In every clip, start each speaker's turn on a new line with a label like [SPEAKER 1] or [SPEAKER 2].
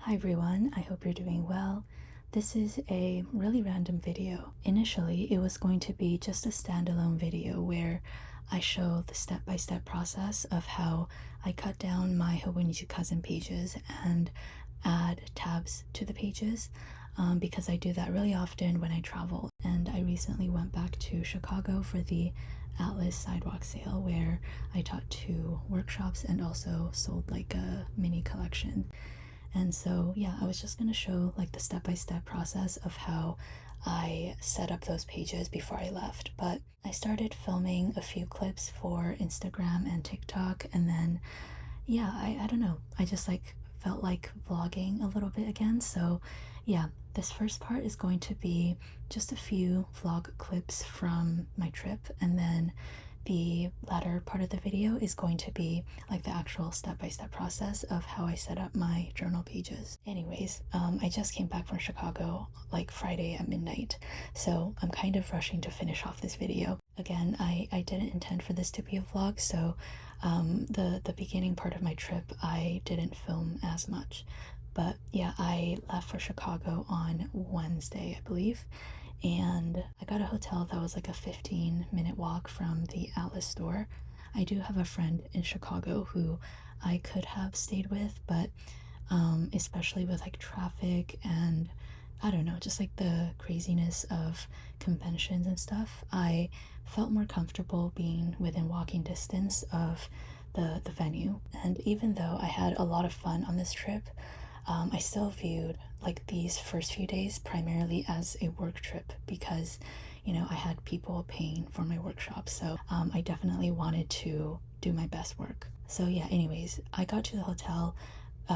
[SPEAKER 1] Hi everyone, I hope you're doing well. This is a really random video. Initially, it was going to be just a standalone video where I show the step-by-step process of how I cut down my Hobonichi Cousin pages and add tabs to the pages because I do that really often when I travel. And I recently went back to Chicago for the Atlas Sidewalk sale where I taught 2 workshops and also sold like a mini collection. And so yeah, I was just gonna show like the step-by-step process of how I set up those pages before I left. But I started filming a few clips for Instagram and TikTok, and then yeah, I don't know, I just like felt like vlogging a little bit again. So yeah, this first part is going to be just a few vlog clips from my trip, and then the latter part of the video is going to be like the actual step-by-step process of how I set up my journal pages. Anyways, I just came back from Chicago like Friday at midnight, so I'm kind of rushing to finish off this video. Again, I didn't intend for this to be a vlog, so the beginning part of my trip I didn't film as much. But yeah, I left for Chicago on Wednesday, I believe, and I got a hotel that was like a 15-minute walk from the Atlas store. I do have a friend in Chicago who I could have stayed with, but especially with like traffic and I don't know, just like the craziness of conventions and stuff, I felt more comfortable being within walking distance of the venue. And even though I had a lot of fun on this trip, I still viewed like these first few days primarily as a work trip because, you know, I had people paying for my workshops, so I definitely wanted to do my best work. So yeah, anyways, I got to the hotel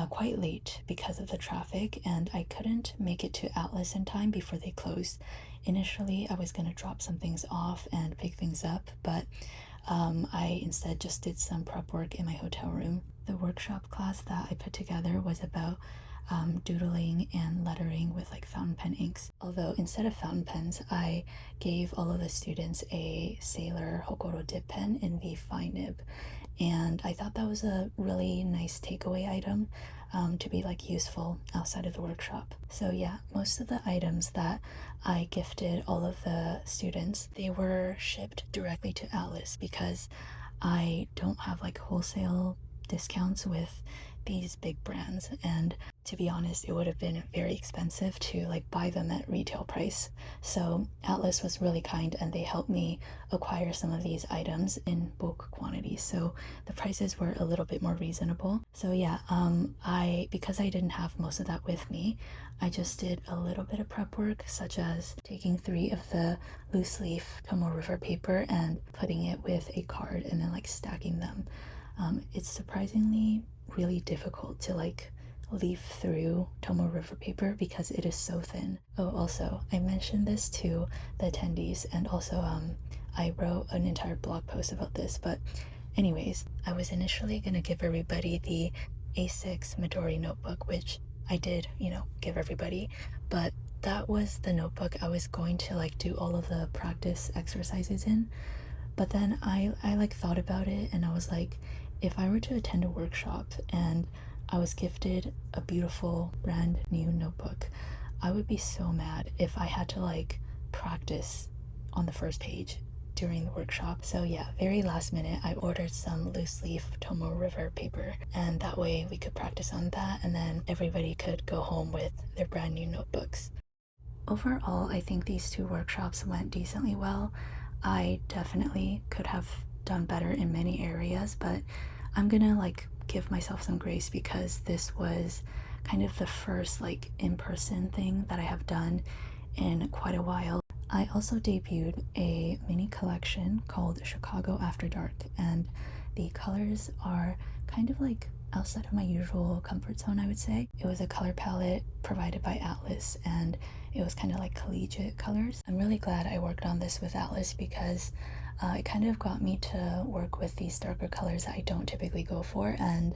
[SPEAKER 1] quite late because of the traffic, and I couldn't make it to Atlas in time before they closed. Initially, I was gonna drop some things off and pick things up, but I instead just did some prep work in my hotel room. The workshop class that I put together was about doodling and lettering with like fountain pen inks. Although instead of fountain pens, I gave all of the students a Sailor Hokoro dip pen in the fine nib. And I thought that was a really nice takeaway item to be like useful outside of the workshop. So yeah, most of the items that I gifted all of the students, they were shipped directly to Atlas because I don't have like wholesale discounts with these big brands, and to be honest, it would have been very expensive to like buy them at retail price. So Atlas was really kind and they helped me acquire some of these items in bulk quantities, so the prices were a little bit more reasonable. So yeah, because I didn't have most of that with me, I just did a little bit of prep work, such as taking 3 of the loose leaf Tombow River paper and putting it with a card and then like stacking them. It's surprisingly really difficult to like leaf through Tombow River paper because it is so thin. Oh, also, I mentioned this to the attendees, and also I wrote an entire blog post about this, but anyways, I was initially gonna give everybody the A6 Midori notebook, which I did, you know, give everybody, but that was the notebook I was going to like do all of the practice exercises in. But then I like thought about it, and I was like, if I were to attend a workshop and I was gifted a beautiful brand new notebook, I would be so mad if I had to like practice on the first page during the workshop. So yeah, very last minute, I ordered some loose leaf Tombow River paper, and that way we could practice on that, and then everybody could go home with their brand new notebooks. Overall, I think these 2 workshops went decently well. I definitely could have done better in many areas, but I'm gonna like give myself some grace because this was kind of the first like in-person thing that I have done in quite a while. I also debuted a mini collection called Chicago After Dark, and the colors are kind of like outside of my usual comfort zone, I would say. It was a color palette provided by Atlas, and it was kind of like collegiate colors. I'm really glad I worked on this with Atlas because it kind of got me to work with these darker colors that I don't typically go for, and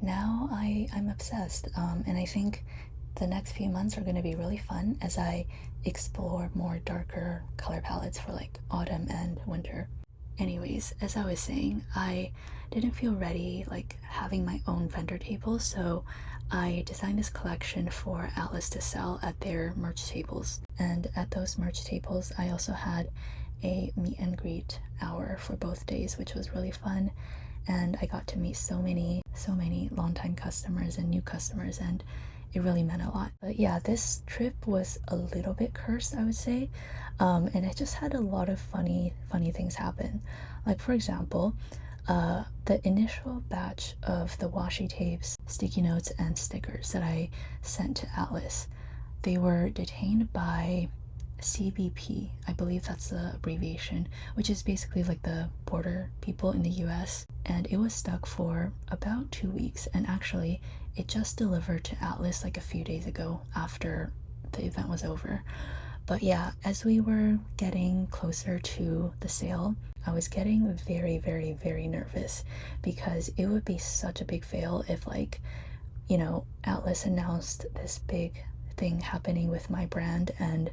[SPEAKER 1] now I'm obsessed. And I think the next few months are going to be really fun as I explore more darker color palettes for like autumn and winter. Anyways, as I was saying, I didn't feel ready like having my own vendor table, so I designed this collection for Atlas to sell at their merch tables. And at those merch tables, I also had a meet and greet hour for both days, which was really fun. And I got to meet so many longtime customers and new customers, and it really meant a lot. But yeah, this trip was a little bit cursed, I would say. And it just had a lot of funny things happen. Like, for example, the initial batch of the washi tapes, sticky notes, and stickers that I sent to Atlas, they were detained by CBP. I believe that's the abbreviation, which is basically like the border people in the US. And it was stuck for about 2 weeks. And actually, it just delivered to Atlas like a few days ago after the event was over. But yeah, as we were getting closer to the sale, I was getting very nervous, because it would be such a big fail if, like, you know, Atlas announced this big thing happening with my brand and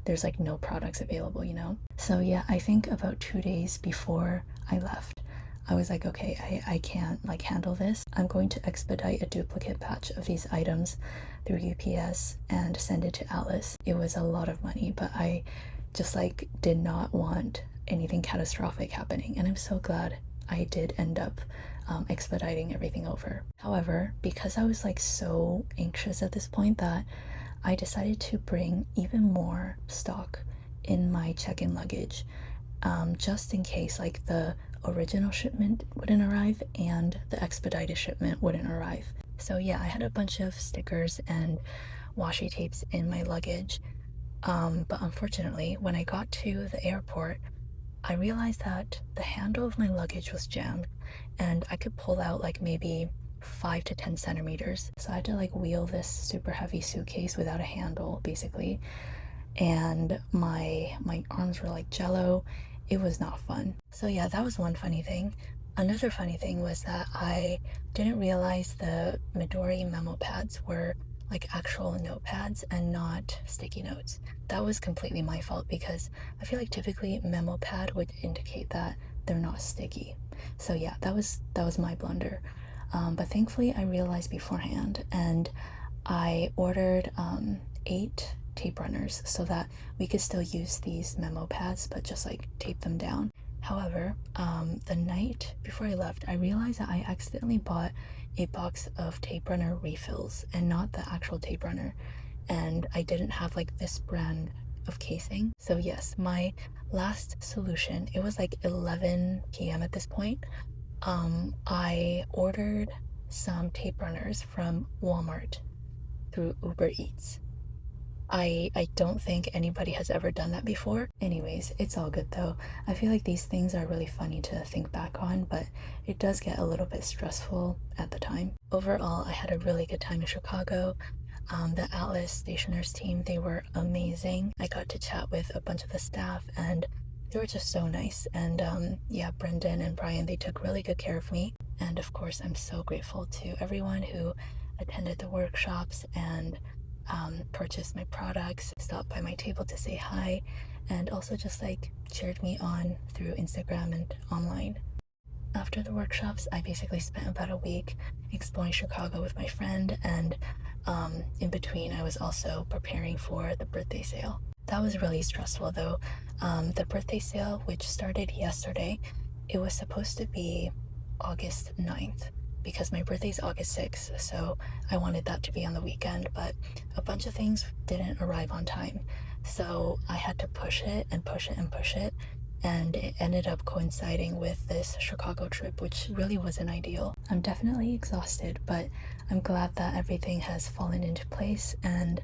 [SPEAKER 1] there's like no products available, you know? So yeah, I think about 2 days before I left, I was like, okay, I can't like handle this. I'm going to expedite a duplicate batch of these items through UPS and send it to Atlas. It was a lot of money, but I just like did not want anything catastrophic happening, and I'm so glad I did end up expediting everything over. However, because I was like so anxious at this point, that I decided to bring even more stock in my check-in luggage, just in case like the original shipment wouldn't arrive and the expedited shipment wouldn't arrive. So yeah, I had a bunch of stickers and washi tapes in my luggage, but unfortunately, when I got to the airport, I realized that the handle of my luggage was jammed, and I could pull out like maybe 5 to 10 centimeters. So I had to like wheel this super heavy suitcase without a handle, basically. And my arms were like jello. It was not fun. So yeah, that was one funny thing. Another funny thing was that I didn't realize the Midori memo pads were like actual notepads and not sticky notes. That was completely my fault, because I feel like typically memo pad would indicate that they're not sticky. So yeah, that was my blunder. But thankfully I realized beforehand, and I ordered 8 tape runners so that we could still use these memo pads, but just like tape them down. However, the night before I left, I realized that I accidentally bought a box of tape runner refills and not the actual tape runner, and I didn't have like this brand of casing. So yes, my last solution, it was like 11 p.m. at this point. I ordered some tape runners from Walmart through Uber Eats. I don't think anybody has ever done that before. Anyways, it's all good though. I feel like these things are really funny to think back on, but it does get a little bit stressful at the time. Overall, I had a really good time in Chicago. The Atlas Stationers team, they were amazing. I got to chat with a bunch of the staff, and they were just so nice. And yeah, Brendan and Brian, they took really good care of me. And of course, I'm so grateful to everyone who attended the workshops and purchased my products, stopped by my table to say hi, and also just like cheered me on through Instagram and online. After the workshops, I basically spent about a week exploring Chicago with my friend, and in between I was also preparing for the birthday sale. That was really stressful though. The birthday sale, which started yesterday, it was supposed to be August 9th, because my birthday is August 6th, so I wanted that to be on the weekend, but a bunch of things didn't arrive on time. So I had to push it, and it ended up coinciding with this Chicago trip, which really wasn't ideal. I'm definitely exhausted, but I'm glad that everything has fallen into place, and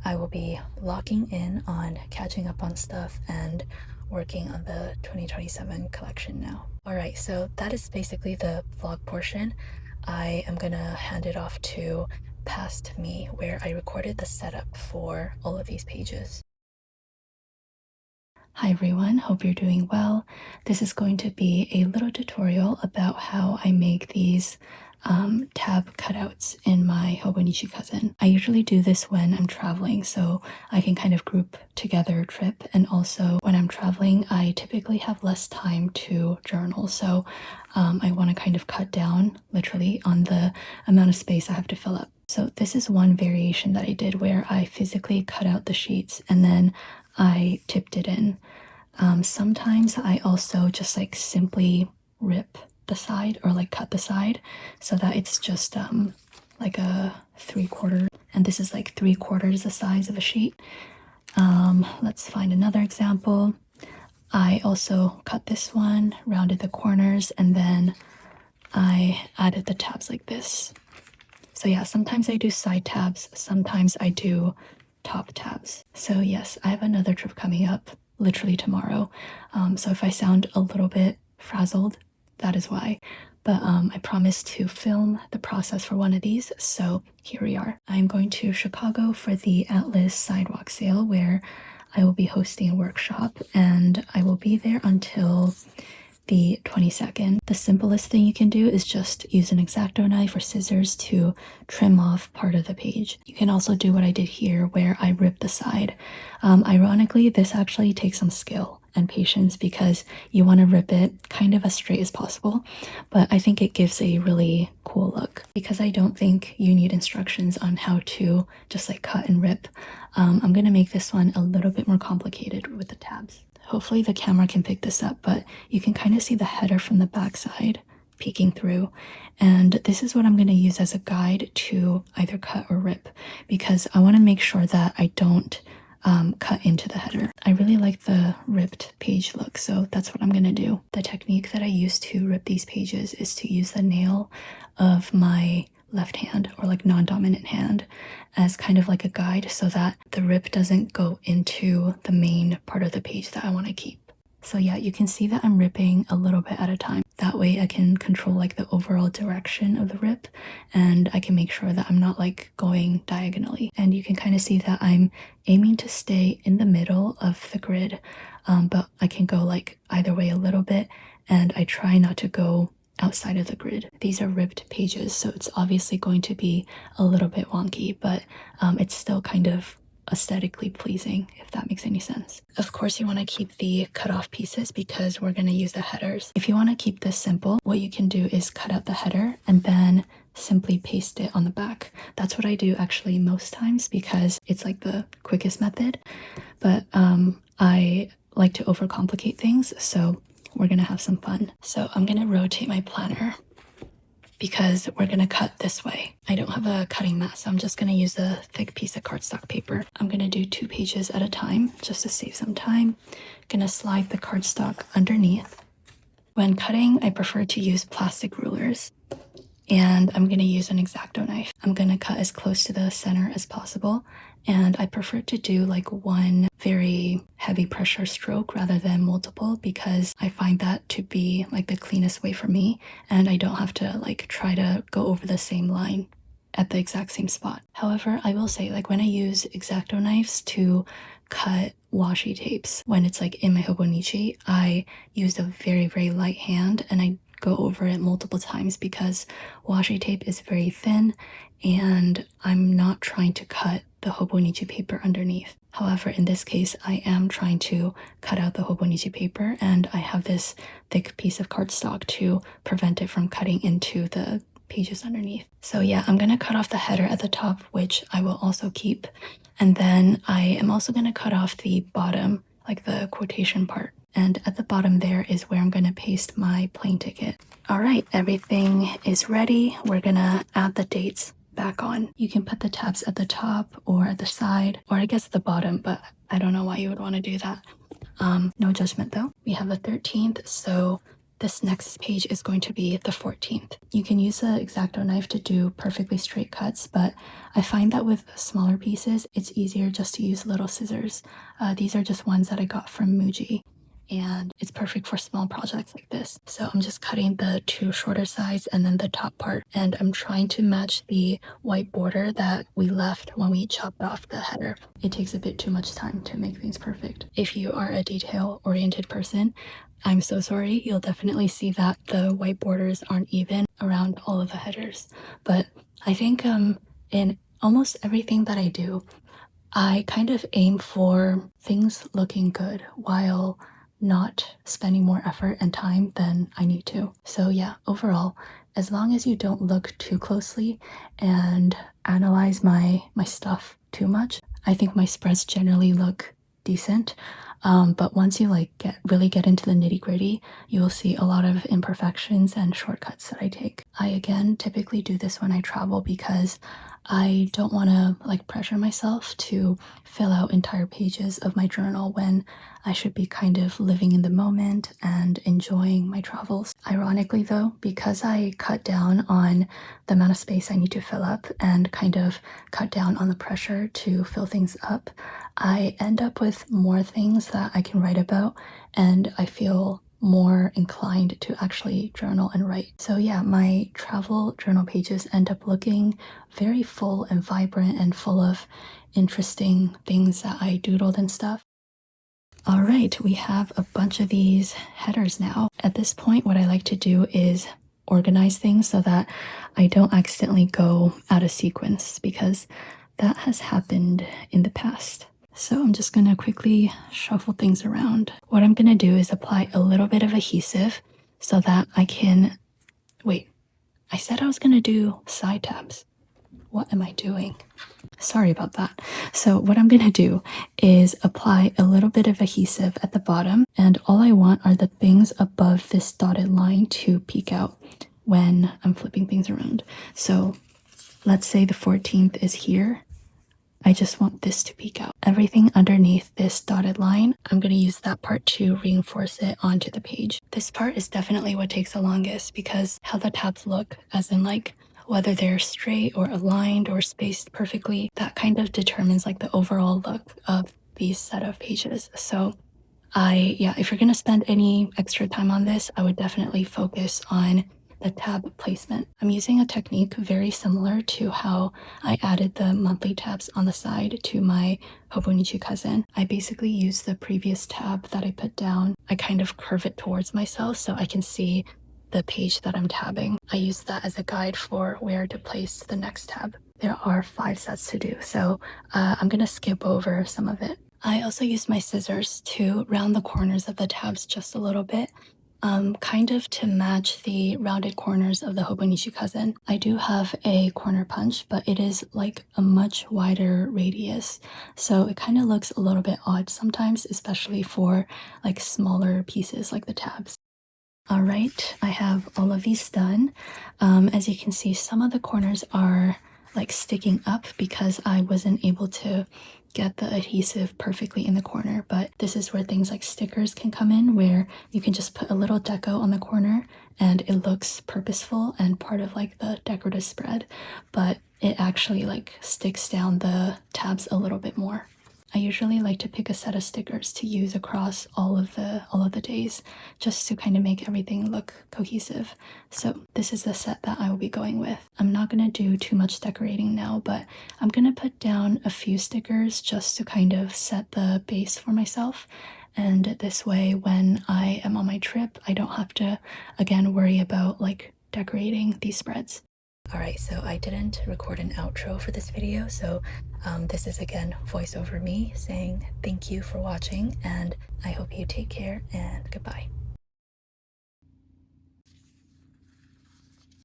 [SPEAKER 1] I will be locking in on catching up on stuff and working on the 2027 collection now. Alright, so that is basically the vlog portion. I am gonna hand it off to Past Me, where I recorded the setup for all of these pages. Hi everyone, hope you're doing well. This is going to be a little tutorial about how I make these tab cutouts in my Hobonichi Cousin. I usually do this when I'm traveling, so I can kind of group together a trip, and also when I'm traveling I typically have less time to journal, so I want to kind of cut down literally on the amount of space I have to fill up. So this is one variation that I did where I physically cut out the sheets and then I tipped it in. Sometimes I also just like simply rip the side or like cut the side so that it's just like a 3/4, and this is like 3/4 the size of a sheet. Let's find another example. I also cut this one, rounded the corners, and then I added the tabs like this. So yeah, sometimes I do side tabs, sometimes I do top tabs. So yes, I have another trip coming up literally tomorrow. So if I sound a little bit frazzled, that is why. But I promised to film the process for one of these, so here we are. I'm going to Chicago for the Atlas Sidewalk sale where I will be hosting a workshop, and I will be there until the 22nd. The simplest thing you can do is just use an X-Acto knife or scissors to trim off part of the page. You can also do what I did here where I ripped the side. Ironically, this actually takes some skill and patience because you want to rip it kind of as straight as possible, but I think it gives a really cool look. Because I don't think you need instructions on how to just like cut and rip, I'm gonna make this one a little bit more complicated with the tabs. Hopefully the camera can pick this up, but you can kind of see the header from the back side peeking through, and this is what I'm going to use as a guide to either cut or rip because I want to make sure that I don't cut into the header. I really like the ripped page look, so that's what I'm going to do. The technique that I use to rip these pages is to use the nail of my left hand or like non-dominant hand as kind of like a guide so that the rip doesn't go into the main part of the page that I want to keep. So yeah, you can see that I'm ripping a little bit at a time. That way I can control like the overall direction of the rip, and I can make sure that I'm not like going diagonally. And you can kind of see that I'm aiming to stay in the middle of the grid, but I can go like either way a little bit, and I try not to go outside of the grid. These are ripped pages, so it's obviously going to be a little bit wonky, but it's still kind of aesthetically pleasing, if that makes any sense. Of course, you want to keep the cut off pieces because we're going to use the headers. If you want to keep this simple, what you can do is cut out the header and then simply paste it on the back. That's what I do actually most times because it's like the quickest method, but I like to overcomplicate things, so we're gonna have some fun. So I'm gonna rotate my planner because we're gonna cut this way. I don't have a cutting mat, so I'm just gonna use a thick piece of cardstock paper. I'm gonna do 2 pages at a time just to save some time. Gonna slide the cardstock underneath. When cutting, I prefer to use plastic rulers, and I'm gonna use an X-Acto knife. I'm gonna cut as close to the center as possible, and I prefer to do like one very heavy pressure stroke rather than multiple because I find that to be like the cleanest way for me, and I don't have to like try to go over the same line at the exact same spot. However, I will say like when I use X-Acto knives to cut washi tapes, when it's like in my Hobonichi, I use a very, very light hand and I go over it multiple times because washi tape is very thin and I'm not trying to cut the Hobonichi paper underneath. However, in this case, I am trying to cut out the Hobonichi paper, and I have this thick piece of cardstock to prevent it from cutting into the pages underneath. So yeah, I'm gonna cut off the header at the top, which I will also keep, and then I am also gonna cut off the bottom, like the quotation part. And at the bottom there is where I'm gonna paste my plane ticket. All right, everything is ready. We're gonna add the dates back on. You can put the tabs at the top or at the side, or I guess at the bottom, but I don't know why you would want to do that. No judgment though. We have the 13th, so this next page is going to be the 14th. You can use the X-Acto knife to do perfectly straight cuts, but I find that with smaller pieces, it's easier just to use little scissors. These are just ones that I got from Muji, and it's perfect for small projects like this. So I'm just cutting the 2 shorter sides and then the top part, and I'm trying to match the white border that we left when we chopped off the header. It takes a bit too much time to make things perfect. If you are a detail-oriented person, I'm so sorry. You'll definitely see that the white borders aren't even around all of the headers. But I think in almost everything that I do, I kind of aim for things looking good while not spending more effort and time than I need to. So yeah, overall, as long as you don't look too closely and analyze my stuff too much, I think my spreads generally look decent. But once you really get into the nitty-gritty, you will see a lot of imperfections and shortcuts that I take. I again typically do this when I travel because I don't want to pressure myself to fill out entire pages of my journal when I should be kind of living in the moment and enjoying my travels. Ironically though, because I cut down on the amount of space I need to fill up and kind of cut down on the pressure to fill things up, I end up with more things that I can write about, and I feel more inclined to actually journal and write. So yeah, my travel journal pages end up looking very full and vibrant and full of interesting things that I doodled and stuff. All right, we have a bunch of these headers now. At this point, what I like to do is organize things so that I don't accidentally go out of sequence, because that has happened in the past. So I'm just going to quickly shuffle things around. What I'm going to do is apply a little bit of adhesive so that I can... Wait, I said I was going to do side tabs. What am I doing? Sorry about that. So what I'm going to do is apply a little bit of adhesive at the bottom, and all I want are the things above this dotted line to peek out when I'm flipping things around. So let's say the 14th is here. I just want this to peek out. Everything underneath this dotted line, I'm going to use that part to reinforce it onto the page. This part is definitely what takes the longest, because how the tabs look, as in whether they're straight or aligned or spaced perfectly, that kind of determines the overall look of these set of pages. So if you're going to spend any extra time on this, I would definitely focus on the tab placement. I'm using a technique very similar to how I added the monthly tabs on the side to my Hobonichi Cousin. I basically use the previous tab that I put down. I kind of curve it towards myself so I can see the page that I'm tabbing. I use that as a guide for where to place the next tab. There are 5 sets to do, so I'm gonna skip over some of it. I also use my scissors to round the corners of the tabs just a little bit, kind of to match the rounded corners of the Hobonichi Cousin. I do have a corner punch, but it is a much wider radius, so it kind of looks a little bit odd sometimes, especially for smaller pieces like the tabs. All right, I have all of these done. As you can see, some of the corners are sticking up because I wasn't able to get the adhesive perfectly in the corner, but this is where things like stickers can come in, where you can just put a little deco on the corner and it looks purposeful and part of the decorative spread, but it actually sticks down the tabs a little bit more. I usually like to pick a set of stickers to use across all of the days, just to kind of make everything look cohesive. So this is the set that I will be going with. I'm not going to do too much decorating now, but I'm going to put down a few stickers just to kind of set the base for myself. And this way, when I am on my trip, I don't have to, again, worry about decorating these spreads. Alright, so I didn't record an outro for this video, so this is again voice over me saying thank you for watching, and I hope you take care and goodbye.